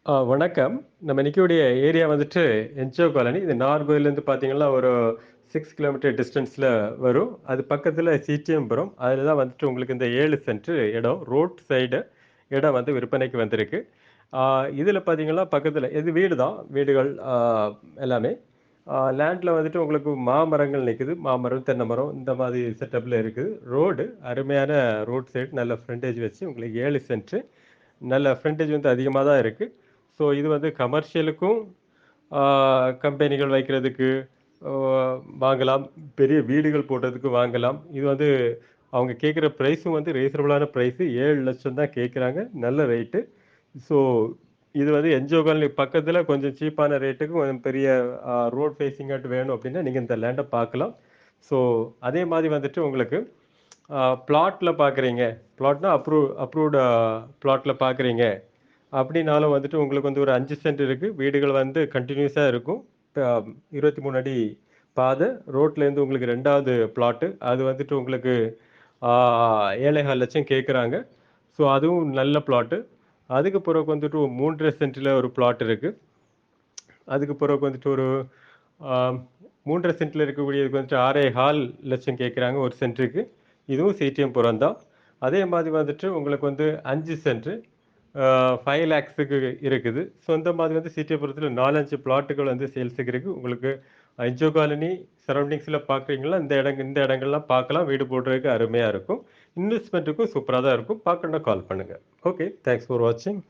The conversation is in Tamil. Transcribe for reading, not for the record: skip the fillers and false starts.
வணக்கம். நம்ம நிக்கக்கூடிய ஏரியா வந்துட்டு என்ஜிஓ காலனி. இது நாகர்கோவில்லேருந்து பார்த்தீங்கன்னா, ஒரு 6 கிலோமீட்டர் டிஸ்டன்ஸ்ல வரும். அது பக்கத்தில சிடிஎம்புரம். அதில தான் வந்துட்டு உங்களுக்கு இந்த 7 சென்ட் இடம். ரோட் சைடு இடம் வந்து விற்பனைக்கு வந்திருக்கு. ஆ இதில பார்த்தீங்கன்னா, பக்கத்தில இது வீடு தான். வீடுகள் எல்லாமே. லேண்ட்ல வந்துட்டு உங்களுக்கு மாமரங்கள் நிக்குது. மாமரம், தென்னை மரம் இந்த மாதிரி செட்டப்ல இருக்குது. ரோடு அருமையான ரோட் சைடு நல்ல ஃப்ரண்டேஜ் வச்சு உங்களுக்கு 7 சென்ட். நல்ல ஃப்ரண்டேஜ் வந்து அதிகமா தான் இருக்கு. ஸோ இது வந்து கமர்ஷியலுக்கும் ஆ கம்பெனிகள் வைக்கிறதுக்கு ஆ வாங்கலாம். பெரிய வீடுகள் போடுறதுக்கு வாங்கலாம். இது வந்து அவங்க கேட்குற பிரைஸும் வந்து ரீசனபிளான பிரைஸு 7,00,000 தான் கேட்குறாங்க. நல்ல ரேட்டு. ஸோ இது வந்து என்ஜிஓ காலனி பக்கத்தில கொஞ்சம் சீப்பான ரேட்டுக்கு கொஞ்சம் பெரிய ரோட் ஃபேசிங்காட்டு வேணும் அப்டின்னா, நீங்க இந்த லேண்ட பார்க்கலாம். ஸோ அதே மாரி வந்துட்டு உங்களுக்கு பிளாட்ல பார்க்குறீங்க. பிளாட்னா அப்ரூவ்டு பிளாட்ல பார்க்குறீங்க. அப்டின்னாலும் வந்துட்டு உங்களுக்கு வந்து ஒரு 5 சென்ட் இருக்கு. வீடுகள் வந்து கன்டினியூஸா இருக்கும். இப்ப 23 அடி பாதை. ரோட்லேருந்து உங்களுக்கு 2வது பிளாட்டு. அது வந்துட்டு உங்களுக்கு ஆ 7,15 லட்சம் கேட்குறாங்க. ஸோ அதுவும் நல்ல பிளாட்டு. அதுக்கு பிறகு வந்துட்டு 3 1/2 சென்ட்ல ஒரு பிளாட் இருக்கு. அதுக்கு பிறகு வந்துட்டு ஒரு ஆ 3 1/2 சென்ட்ல இருக்கக்கூடியதுக்கு வந்துட்டு 6,15 லட்சம் கேட்குறாங்க 1 சென்ட்டுக்கு. இதுவும் சிடிஎம் புறம் தான். அதே மாதிரி வந்துட்டு உங்களுக்கு வந்து 5 சென்ட் 5 லேக்ஸுக்கு இருக்குது. ஸோ இந்த மாதிரி வந்து சிட்டிப்புறத்தில 4, 5 பிளாட்டுகள் வந்து சேல்ஸுக்கு இருக்கு. உங்களுக்கு என்ஜிஓ காலனி சரவுண்டிங்ஸ்ல பார்க்குறீங்களா, இந்த இடங்கள்லாம் பார்க்கலாம். வீடு போடுறதுக்கு அருமையா இருக்கும். இன்வெஸ்ட்மென்ட்டுக்கும் சூப்பரா தான் இருக்கும். பார்க்கணும்னா கால் பண்ணுங்க. ஓகே. தேங்க்ஸ் ஃபார் வாட்சிங்.